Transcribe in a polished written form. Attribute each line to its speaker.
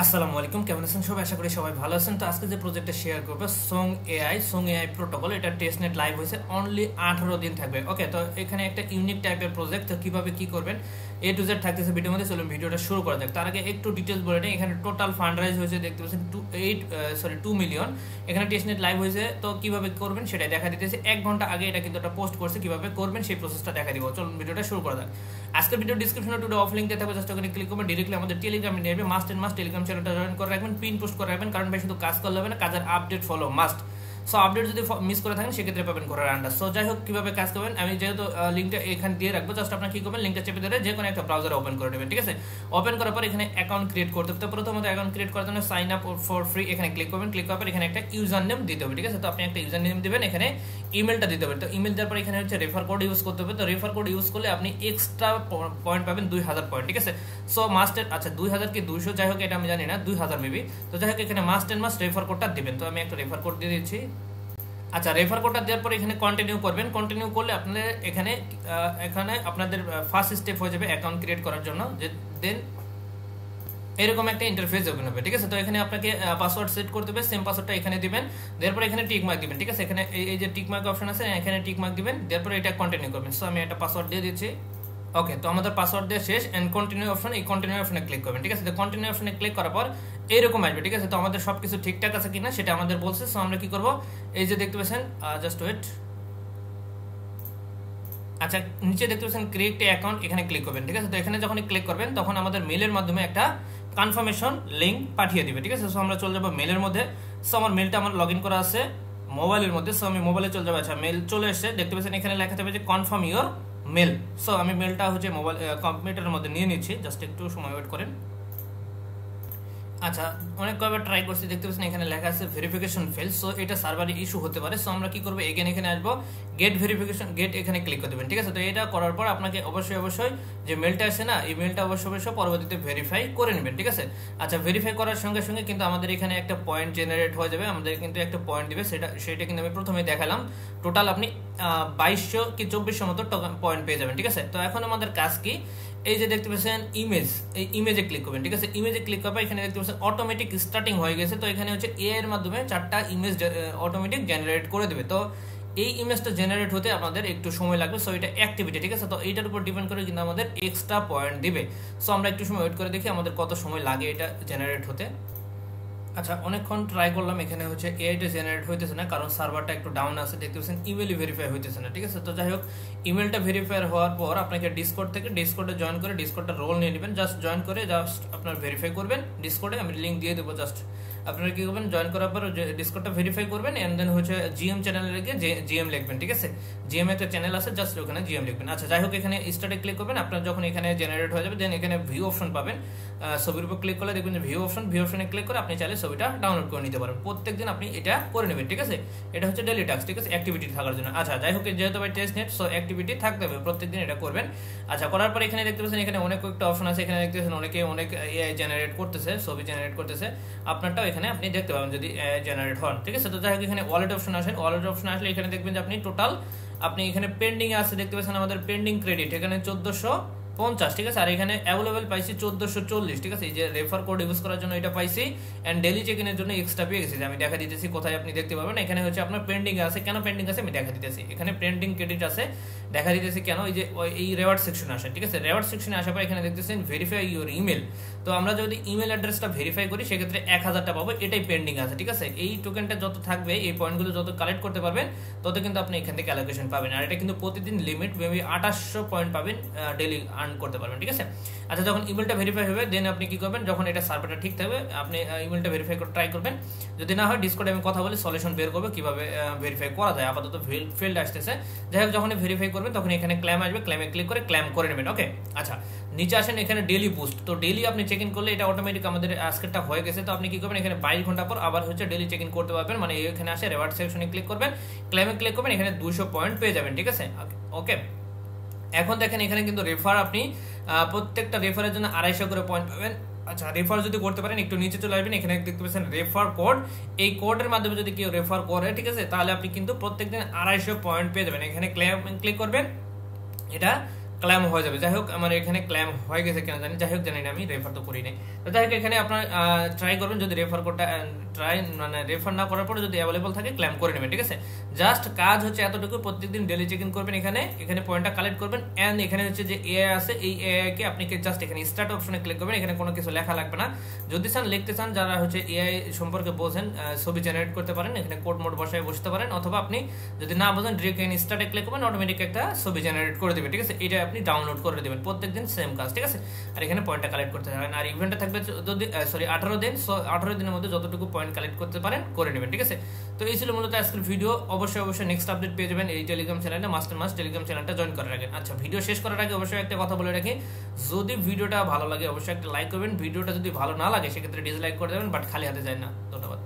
Speaker 1: আসসালামু আলাইকুম, কেমন আছেন সবাই? আশা করি সবাই ভালো আছেন। তো আজকে যে প্রজেক্টটা শেয়ার করবো সং এআই প্রোটোকল, এটা টেস্টনেট লাইভ হয়েছে, অনলি 18 দিন থাকবে। ওকে, তো এখানে একটা ইউনিক টাইপের প্রজেক্ট। তো কিভাবে কি করবেন এ টু জেড থাকতেছে ভিডিওর মধ্যে। চলুন ভিডিওটা শুরু করা যাক। তার আগে একটু ডিটেলস বলে নিই। এখানে টোটাল ফান্ড রাইজ হয়েছে, দেখতে পাচ্ছেন 2 মিলিয়ন। এখানে টেস্টনেট লাইভ হয়েছে। তো কিভাবে করবেন সেটাই দেখা দিতেছে। 1 ঘন্টা আগে এটা কিন্তু একটা পোস্ট করছে, কিভাবে করবেন সেই প্রসেসটা দেখা দিব। চলুন ভিডিওটা শুরু করা যাক। আজকের ভিডিও ডিসক্রিপশনে টুডে অফ লিঙ্ক দেওয়া থাকবে, জাস্ট ওখানে ক্লিক করবেন, ডিরেক্টলি আমাদের টেলিগ্রামে নিয়ে যাবে। মাস্ট এন্ড মাস্ট টেলিগ্রাম চ্যানেলটা জয়েন করে রাখবেন, পিন পোস্ট করে রাখবেন, কারণ ভাই শুধু কাজ করলে হবে না, কাজের update follow must. So update যদি মিস করে থাকেন সেক্ষেত্রে পাবেন ঘরের আন্ডার। সো যাই হোক, কিভাবে কাজ করবেন আমি যেহেতু লিঙ্কটা এখানে দিয়ে রাখবো, জাস্ট আপনার কি করবেন, লিঙ্কটা চেপে ধরে যে কোনো একটা ব্রাউজার ওপেন করে নেবেন। ঠিক আছে, ওপেন করার পর এখানে অ্যাকাউন্ট ক্রিয়েট করতে হবে। তো প্রথমত অ্যাকাউন্ট ক্রিয়েট করার জন্য সাইন আপ ফর ফ্রি এখানে ক্লিক করবেন। ক্লিক করার পর এখানে একটা ইউজার নেম দিতে হবে। ঠিক আছে, তো আপনি একটা ইউজার নেম দিবেন, এখানে ইমেলটা দিতে হবে। তো ইমেল দেওয়ার পর এখানে হচ্ছে রেফার কোড ইউজ করতে হবে। তো রেফার কোড ইউজ করলে আপনি এক্সট্রা পয়েন্ট পাবেন 2000 পয়েন্ট। ঠিক আছে, সো মাস্টের 2000 কি 200 যাই হোক, এটা আমি জানি না, 2000 মেবি। তো যাই হোক, এখানে মাস্ট এন্ড মাস্ট রেফার কোডটা দিবেন। তো আমি একটা রেফার কোড দিয়ে দিচ্ছি। রেফার কোডটা দেওয়ার পর এখানে কন্টিনিউ করবেন। কন্টিনিউ করলে আপনাদের এখানে আপনাদের ফার্স্ট স্টেপ হয়ে যাবে অ্যাকাউন্ট ক্রিয়েট করার জন্য। দেন এরকম একটা ইন্টারফেস ওপেন হবে। ঠিক আছে, তো এখানে আপনাকে পাসওয়ার্ড সেট করতে হবে, সেম পাসওয়ার্ডটা এখানে দিবেন। এরপর এখানে টিক মার্ক দিবেন। ঠিক আছে, এখানে এই যে টিক মার্ক অপশন আছে, এখানে টিক মার্ক দিবেন। এরপর এটা কন্টিনিউ করবেন। সো আমি একটা পাসওয়ার্ড দিয়ে দিচ্ছি। ওকে, তো আমাদের পাসওয়ার্ড দিয়ে শেষ। এন্ড কন্টিনিউ অপশন, এই কন্টিনিউ অপশনে ক্লিক করবেন। ঠিক আছে, তো কন্টিনিউ অপশনে ক্লিক করার পর এরকম আসবে। ঠিক আছে, তো আমাদের সবকিছু ঠিকঠাক আছে কিনা সেটা আমাদের বলছে। সো আমরা কি করব, এই যে দেখতে পাচ্ছেন, জাস্ট ওয়েট। নিচে দেখতে পাচ্ছেন ক্রিয়েট অ্যাকাউন্ট, এখানে ক্লিক করবেন। ঠিক আছে, তো এখানে যখন ক্লিক করবেন তখন আমাদের মেলের মাধ্যমে একটা কনফার্মেশন লিঙ্ক পাঠিয়ে দিবে। ঠিক আছে, সো আমরা চলে যাবো মেলের মধ্যে। সো আমার মেলটা আমার লগ ইন করা আছে মোবাইলের মধ্যে। সো আমি মোবাইলে চলে যাবো। মেল চলে এসেছে, দেখতে পাচ্ছেন এখানে লেখা থাকবে যে কনফার্ম ইওর মেল। সো আমি মেলটা হচ্ছে মোবাইল কম্পিউটারের মধ্যে নিয়ে নিচ্ছি, জাস্ট একটু সময় ওয়েট করেন। অনেক কয়েকবার ট্রাই করছি, দেখতে পাচ্ছেন এখানে লেখা আছে ভেরিফিকেশন ফেল। সো এটা সার্ভারে ইস্যু হতে পারে। সো আমরা কি করবো, এখানে আসবো, গেট ভেরিফিকেশন, গেট এখানে ক্লিক করে দেবেন। ঠিক আছে, তো এটা করার পর আপনাকে অবশ্যই যে মেলটা আছে না, এই মেলটা অবশ্যই পরবর্তীতে ভেরিফাই করে নেবেন। ঠিক আছে, ভেরিফাই করার সঙ্গে সঙ্গে কিন্তু আমাদের এখানে একটা পয়েন্ট জেনারেট হয়ে যাবে। আমাদের কিন্তু একটা পয়েন্ট দিবে, সেটা কিন্তু আমি প্রথমে দেখালাম। টোটাল আপনি 2200 কি 2400 মতো পয়েন্ট পেয়ে যাবেন। ঠিক আছে, তো এখন আমাদের কাজ কি, এই যে দেখতে পাচ্ছেন ইমেজ, এই ইমেজে ক্লিক করবেন। ঠিক আছে, ইমেজে ক্লিক করবে, এখানে দেখতে পাচ্ছেন অটোমেটিক স্টার্টিং হয়ে গেছে। তো এখানে হচ্ছে এআই এর মাধ্যমে 4টা ইমেজ অটোমেটিক জেনারেট করে দেবে। তো এই ইমেজটা জেনারেট হতে আমাদের একটু সময় লাগবে। সো এটা অ্যাক্টিভিটি। ঠিক আছে, তো এইটার উপর ডিপেন্ড করে কিন্তু আমাদের এক্সট্রা পয়েন্ট দিবে। সো আমরা একটু সময় ওয়েট করে দেখি আমাদের কত সময় লাগে এটা জেনারেট হতে। অনেকক্ষণ ট্রাই করলাম, এখানে হচ্ছে এআইটা জেনারেট হইতেছে না, কারণ সার্ভারটা একটু ডাউন আছে। দেখতে পাচ্ছেন ইমেলই ভেরিফাই হইতেছে না। ঠিক আছে, তো যাই হোক, ইমেলটা ভেরিফাই হওয়ার পর আপনাকে ডিসকর্ডে জয়েন করে ডিসকর্ডটা রোল নিয়ে নেবেন। জাস্ট জয়েন করে জাস্ট আপনার ভেরিফাই করবেন ডিসকর্ডে। আমি লিঙ্ক দিয়ে দেবো, জাস্ট আপনারা কি করবেন, জয়েন করার পর ডিসকর্ডটা ভেরিফাই করবেন। এন্ড দেন হচ্ছে জিএম চ্যানেলে গিয়ে জিএম লিখবেন। ঠিক আছে, জিএম একটা চ্যানেল আছে, জাস্ট ওখানে জিএম লিখবেন। যাই হোক, এখানে স্টার্টে ক্লিক করবেন। আপনার যখন এখানে জেনারেট হয়ে যাবে, দেন এখানে ভিউ অপশন পাবেন। ছবির উপর ক্লিক করলে দেখবেন যে ভিউ অপশনে ক্লিক করে আপনি চাইলে ছবিটা ডাউনলোড করে নিতে পারেন। প্রত্যেকদিন আপনি এটা করে নেবেন। ঠিক আছে, এটা হচ্ছে ডেইলি টাস্ক। ঠিক আছে, অ্যাক্টিভিটি থাকার জন্য। যাই হোক, যেহেতু ভাই টেস্ট নেট, সো অ্যাক্টিভিটি থাকতে হবে, প্রত্যেকদিন এটা করবেন। করার পর এখানে দেখতে পাচ্ছেন এখানে অনেক কয়েকটা অপশন আছে। এখানে দেখতে পাচ্ছেন অনেক এআই জেনারেট করতেছে, ছবি জেনারেট করতেছে। আপনারটাও এখানে আপনি দেখতে পাবেন যদি জেনারেট হন। ঠিক আছে, তো যাই হোক, এখানে ওয়ালেট অপশন আসেন। ওয়ালেট অপশন আসলে এখানে দেখবেন যে আপনি এখানে পেন্ডিং আছে, দেখতে পাচ্ছেন আমাদের পেন্ডিং ক্রেডিট এখানে 1450। ঠিক আছে, আর এখানে অ্যাভেলেবেল পাইছি 1440। ঠিক আছে, এই যে রেফার কোড ইউজ করার জন্য এটা পাইছি। এন্ড ডেইলি চেক ইনের জন্য এক্সট্রা পেয়ে গেছি। আমি দেখা দিতেছি কোথায় আপনি দেখতে পাবেন। এখানে হচ্ছে আপনার পেন্ডিং আছে। কেন পেন্ডিং আছে আমি দেখা দিতেছি। এখানে পেন্ডিং ক্রেডিট আছে, দেখা দিতেছি কেন, এই রেওয়ার্ড সেকশনে আসে। ঠিক আছে, রেওয়ার্ড সেকশনে আসার পর এখানে দেখতেছেন ভেরিফাই ইউর ইমেল। তো আমরা যদি ইমেল অ্যাড্রেসটা ভেরিফাই করি সেক্ষেত্রে 1000টা পাবো, এটাই পেন্ডিং আছে। ঠিক আছে, এই টোকেনটা যত থাকবে, এই পয়েন্টগুলো যত কালেক্ট করতে পারবেন তত কিন্তু আপনি এখান থেকে অ্যালোকেশন পাবেন। আর এটা কিন্তু প্রতিদিন লিমিট মেবি 2800 পয়েন্ট পাবেন, ডেইলি আর্ন করতে পারবেন। ঠিক আছে, যখন ইমেলটা ভেরিফাই হবে, দেন আপনি কি করবেন, যখন এটা সার্ভারটা ঠিক থাকবে আপনি ইমেলটা ভেরিফাই করে ট্রাই করবেন। যদি না হয় ডিসকর্ডে আমি কথা বলে সলিউশন বের করবো কিভাবে ভেরিফাই করা যায়। আপাতত ফেল্ড আসতেছে। যাই হোক, যখন ভেরিফাই করবেন তখন এখানে ক্লেম আসবে, ক্লেমে ক্লিক করে ক্লেম করে নেবেন। ওকে, নিচে আসেন, এখানে ডেইলি বুস্ট। তো ডেইলি আপনি চেক ইন করলে এটা অটোমেটিক আমাদের আজকেরটা হয়ে গেছে। তো আপনি কি করবেন, এখানে 22 ঘন্টা পর আবার হচ্ছে ডেইলি চেক ইন করতে পারবেন। মানে এখানে আসে রেওয়ার্ড সেকশনে ক্লিক করবেন, ক্লেমে ক্লিক করবেন, এখানে 200 পয়েন্ট পেয়ে যাবেন। ঠিক আছে, ওকে। এখন দেখেন এখানে কিন্তু রেফার, আপনি প্রত্যেকটা রেফারের জন্য 250 করে পয়েন্ট পাবেন। রেফার যদি করতে পারেন, একটু নিচে চলে আসবেন, এখানে দেখতে পাচ্ছেন রেফার কোড। এই কোডের মাধ্যমে যদি কেউ রেফার করে, ঠিক আছে, তাহলে আপনি কিন্তু প্রত্যেকদিন 250 পয়েন্ট পেয়ে যাবেন। এখানে ক্লিক করবেন, এটা ক্লেম হয়ে যাবে। যাই হোক আমার এখানে ক্লেম হয়ে গেছে কেন জানি, যাই হোক জানি না, আমি রেফার তো করি নাই। তো যাই হোক এখানে আপনার ট্রাই করবেন, যদি রেফার কোডটা রেফার না করার পরে যদি অ্যাভেলেবল থাকে ক্লেম করে নেবেন, ঠিক আছে। জাস্ট কাজ হচ্ছে এতটুকু, প্রত্যেকদিন ডেলি চেক ইন করবেন, এখানে পয়েন্টটা কালেক্ট করবেন, এন্ড এখানে হচ্ছে যে এআই আছে, এই এআই কে আপনি জাস্ট এখানে স্টার্ট অপশনে ক্লিক করবেন। এখানে কোনো কিছু লেখা লাগবে না, যদি চান লিখতে চান, যারা হচ্ছে এআই সম্পর্কে বোঝেন, ছবি জেনারেট করতে পারেন, এখানে কোড মোড বসায় বসতে পারেন, অথবা আপনি যদি না বোঝেন ডিরেক্ট এখানে স্টার্টে ক্লিক করবেন, অটোমেটিক একটা ছবি জেনারেট করে দেবে, ঠিক আছে। এটা আপনি ডাউনলোড করে দেবেন, প্রত্যেকদিন সেম কাজ, ঠিক আছে। আর এখানে পয়েন্টটা কালেক্ট করতে থাকবেন, আর ইভেন্টটা থাকবে যদি 18 দিন, 18 দিনের মধ্যে যতটুকু পয়েন্ট কালেক্ট করতে পারেন করে নেবেন, ঠিক আছে। তো এই ছিল মূলত আজকের ভিডিও। অবশ্যই নেক্সট আপডেট পেয়ে যাবেন এই টেলিগ্রাম চ্যানেলে, মাস্ট টেলিগ্রাম চ্যানেলটা জয়েন করার আগে। আচ্ছা, ভিডিও শেষ করার আগে অবশ্যই একটা কথা বলে রাখি, যদি ভিডিওটা ভালো লাগে অবশ্যই একটা লাইক করবেন, ভিডিওটা যদি ভালো না লাগে সেক্ষেত্রে ডিসলাইক করে দেবেন, বাট খালি হাতে যায় না। ধন্যবাদ।